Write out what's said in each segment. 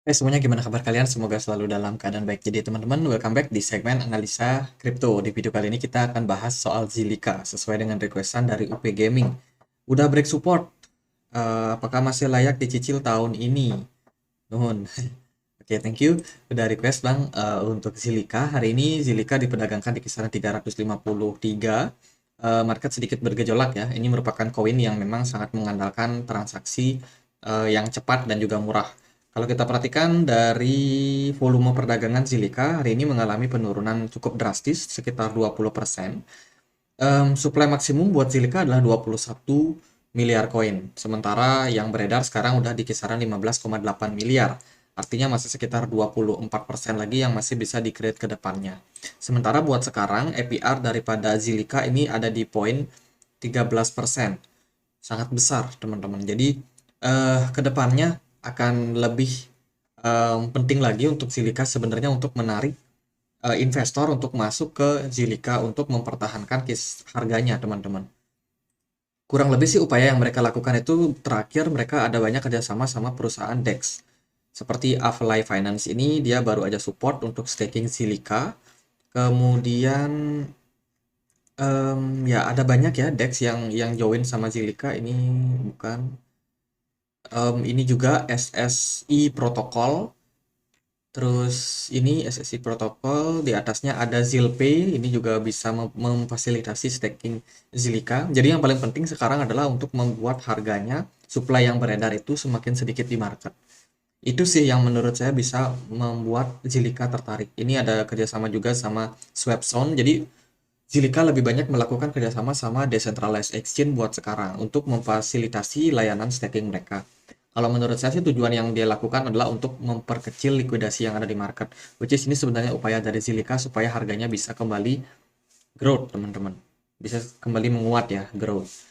Semuanya gimana kabar kalian? Semoga selalu dalam keadaan baik. Jadi teman-teman, welcome back di segmen analisa kripto. Di video kali ini kita akan bahas soal Zilliqa sesuai dengan requestan dari UP Gaming. Udah break support. Apakah masih layak dicicil tahun ini? Nuhun. Oke, thank you. Udah request Bang untuk Zilliqa. Hari ini Zilliqa diperdagangkan di kisaran 353. Market sedikit bergejolak ya. Ini merupakan koin yang memang sangat mengandalkan transaksi yang cepat dan juga murah. Kalau kita perhatikan dari volume perdagangan Zilliqa hari ini mengalami penurunan cukup drastis sekitar 20%. Supply maksimum buat Zilliqa adalah 21 miliar koin. Sementara yang beredar sekarang udah di kisaran 15,8 miliar. Artinya masih sekitar 24% lagi yang masih bisa di-create ke depannya. Sementara buat sekarang APR daripada Zilliqa ini ada di poin 13%. Sangat besar, teman-teman. Jadi ke depannya akan lebih penting lagi untuk Zilliqa sebenarnya untuk menarik investor untuk masuk ke Zilliqa untuk mempertahankan harganya, teman-teman. Kurang lebih sih upaya yang mereka lakukan itu terakhir mereka ada banyak kerjasama sama perusahaan DEX. Seperti Avly Finance ini dia baru aja support untuk staking Zilliqa. Kemudian ya ada banyak ya DEX yang join sama Zilliqa ini bukan. Ini juga SSI Protocol. Terus ini SSI Protocol, di atasnya ada Zilpay, ini juga bisa memfasilitasi staking Zilliqa. Jadi yang paling penting sekarang adalah untuk membuat harganya, supply yang beredar itu semakin sedikit di market. Itu sih yang menurut saya bisa membuat Zilliqa tertarik. Ini ada kerjasama juga sama Swapzone, jadi Zilliqa lebih banyak melakukan kerjasama sama decentralized exchange buat sekarang untuk memfasilitasi layanan staking mereka. Kalau menurut saya sih tujuan yang dia lakukan adalah untuk memperkecil likuidasi yang ada di market. Which is ini sebenarnya upaya dari Zilliqa supaya harganya bisa kembali growth, teman-teman. Bisa kembali menguat ya, growth.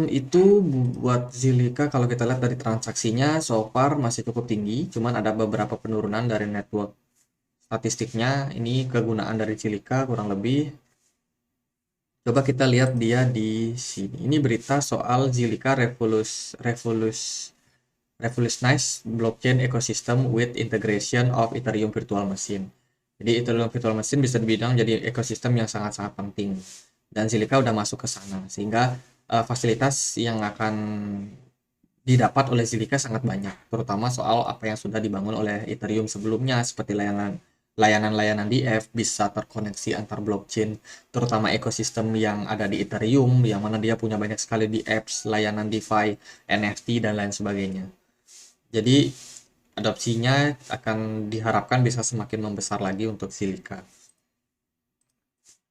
Itu buat Zilliqa kalau kita lihat dari transaksinya so far masih cukup tinggi, cuman ada beberapa penurunan dari network statistiknya. Ini kegunaan dari Zilliqa kurang lebih. Coba kita lihat dia di sini. Ini berita soal Zilliqa revolutionize blockchain ecosystem with integration of Ethereum virtual machine. Jadi Ethereum virtual machine bisa dibilang jadi ekosistem yang sangat-sangat penting. Dan Zilliqa udah masuk ke sana sehingga fasilitas yang akan didapat oleh Zilliqa sangat banyak, terutama soal apa yang sudah dibangun oleh Ethereum sebelumnya seperti layanan-layanan DF bisa terkoneksi antar blockchain, terutama ekosistem yang ada di Ethereum yang mana dia punya banyak sekali di apps, layanan DeFi, NFT dan lain sebagainya. Jadi adopsinya akan diharapkan bisa semakin membesar lagi untuk Zilliqa.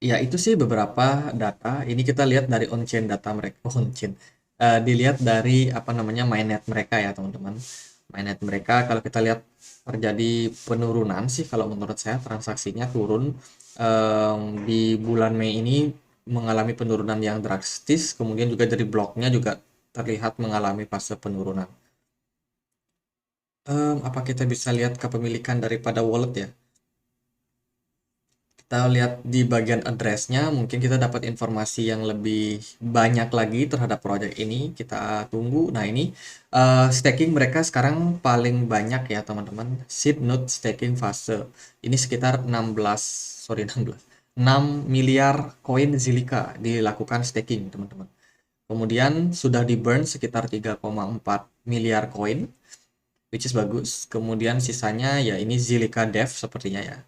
Ya, itu sih beberapa data. Ini kita lihat dari on-chain data mereka. Oh, on-chain. Dilihat dari apa namanya mainnet mereka ya, teman-teman. Mainnet mereka kalau kita lihat terjadi penurunan sih kalau menurut saya transaksinya turun di bulan Mei ini mengalami penurunan yang drastis, kemudian juga dari bloknya juga terlihat mengalami fase penurunan. Apa kita bisa lihat kepemilikan daripada wallet ya? Kita lihat di bagian address-nya, mungkin kita dapat informasi yang lebih banyak lagi terhadap proyek ini. Kita tunggu. Nah, ini staking mereka sekarang paling banyak ya, teman-teman. Seed node staking fase. Ini sekitar 16, sorry 16, 6 miliar koin Zilliqa dilakukan staking, teman-teman. Kemudian sudah di burn sekitar 3,4 miliar koin, which is bagus. Kemudian sisanya ya ini Zilliqa Dev sepertinya ya.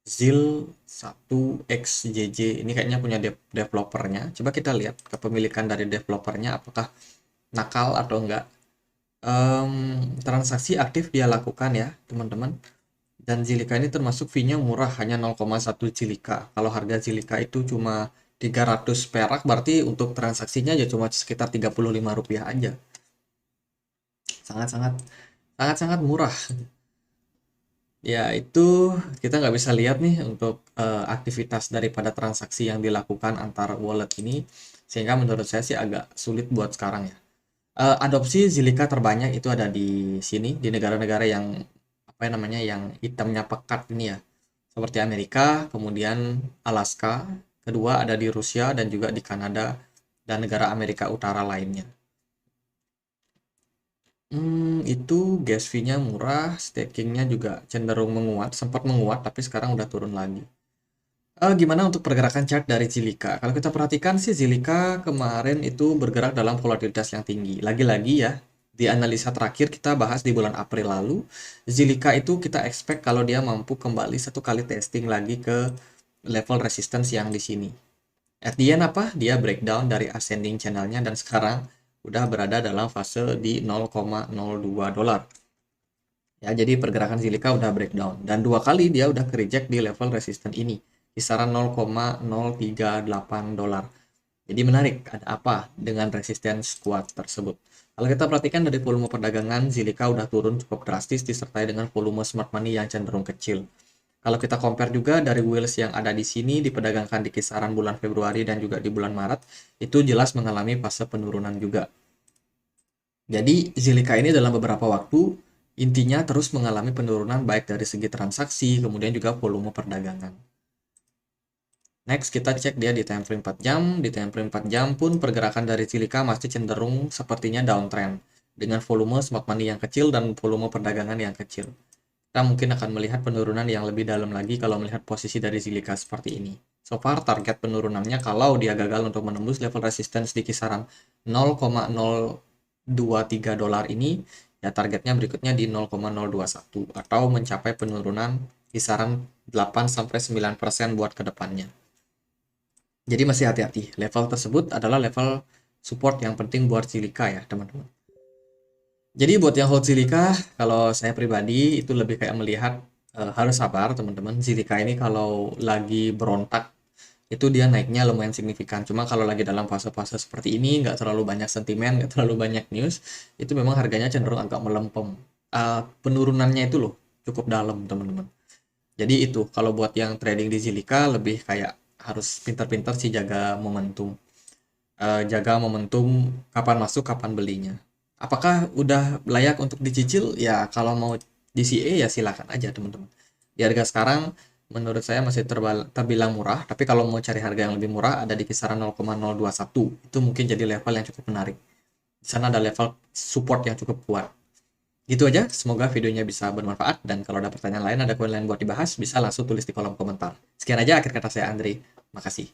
Zil 1XJJ ini kayaknya punya developernya. Coba kita lihat kepemilikan dari developernya apakah nakal atau enggak. Transaksi aktif dia lakukan ya, teman-teman. Dan Zilliqa ini termasuk fee-nya murah, hanya 0,1 Zilliqa. Kalau harga Zilliqa itu cuma 300 perak, berarti untuk transaksinya ya cuma sekitar 35 rupiah aja. Sangat-sangat sangat-sangat murah. Ya, itu kita nggak bisa lihat nih untuk aktivitas daripada transaksi yang dilakukan antar wallet ini, sehingga menurut saya sih agak sulit buat sekarang ya. Adopsi Zilliqa terbanyak itu ada di sini, di negara-negara yang apa ya namanya, yang hitamnya pekat ini ya, seperti Amerika, kemudian Alaska, kedua ada di Rusia dan juga di Kanada dan negara Amerika Utara lainnya. Itu gas fee-nya murah, stakingnya juga cenderung menguat, sempat menguat tapi sekarang udah turun lagi. Gimana untuk pergerakan chart dari Zilliqa? Kalau kita perhatikan sih Zilliqa kemarin itu bergerak dalam volatilitas yang tinggi. Lagi-lagi ya, di analisa terakhir kita bahas di bulan April lalu, Zilliqa itu kita expect kalau dia mampu kembali satu kali testing lagi ke level resistance yang di sini. At the end apa? Dia breakdown dari ascending channelnya dan sekarang udah berada dalam fase di 0,02 dolar. Ya, jadi pergerakan Zilliqa udah breakdown dan dua kali dia udah ke reject di level resistance ini, kisaran 0,038 dolar. Jadi menarik, ada apa dengan resistance kuat tersebut? Kalau kita perhatikan dari volume perdagangan, Zilliqa udah turun cukup drastis disertai dengan volume smart money yang cenderung kecil. Kalau kita compare juga dari wheels yang ada di sini diperdagangkan di kisaran bulan Februari dan juga di bulan Maret, itu jelas mengalami fase penurunan juga. Jadi Zilliqa ini dalam beberapa waktu intinya terus mengalami penurunan baik dari segi transaksi, kemudian juga volume perdagangan. Next, kita cek dia di time frame 4 jam. Di time frame 4 jam pun pergerakan dari Zilliqa masih cenderung sepertinya downtrend dengan volume smart money yang kecil dan volume perdagangan yang kecil. Kita mungkin akan melihat penurunan yang lebih dalam lagi kalau melihat posisi dari Zilliqa seperti ini. So far, target penurunannya kalau dia gagal untuk menembus level resistance di kisaran 0,023 dolar ini, ya targetnya berikutnya di 0,021 atau mencapai penurunan kisaran 8-9% buat kedepannya. Jadi masih hati-hati. Level tersebut adalah level support yang penting buat Zilliqa ya, teman-teman. Jadi buat yang hold Zilliqa, kalau saya pribadi itu lebih kayak melihat harus sabar, teman-teman. Zilliqa ini kalau lagi berontak itu dia naiknya lumayan signifikan. Cuma kalau lagi dalam fase-fase seperti ini, nggak terlalu banyak sentimen, nggak terlalu banyak news, itu memang harganya cenderung agak melempem. Penurunannya itu loh cukup dalam, teman-teman. Jadi itu kalau buat yang trading di Zilliqa lebih kayak harus pintar-pintar sih jaga momentum. Jaga momentum kapan masuk, kapan belinya. Apakah udah layak untuk dicicil? Ya kalau mau DCA ya silakan aja teman-teman. Di harga sekarang menurut saya masih terbilang murah, tapi kalau mau cari harga yang lebih murah ada di kisaran 0,021. Itu mungkin jadi level yang cukup menarik. Di sana ada level support yang cukup kuat. Gitu aja, semoga videonya bisa bermanfaat dan kalau ada pertanyaan lain, ada koin lain buat dibahas, bisa langsung tulis di kolom komentar. Sekian aja akhir kata saya Andri. Makasih.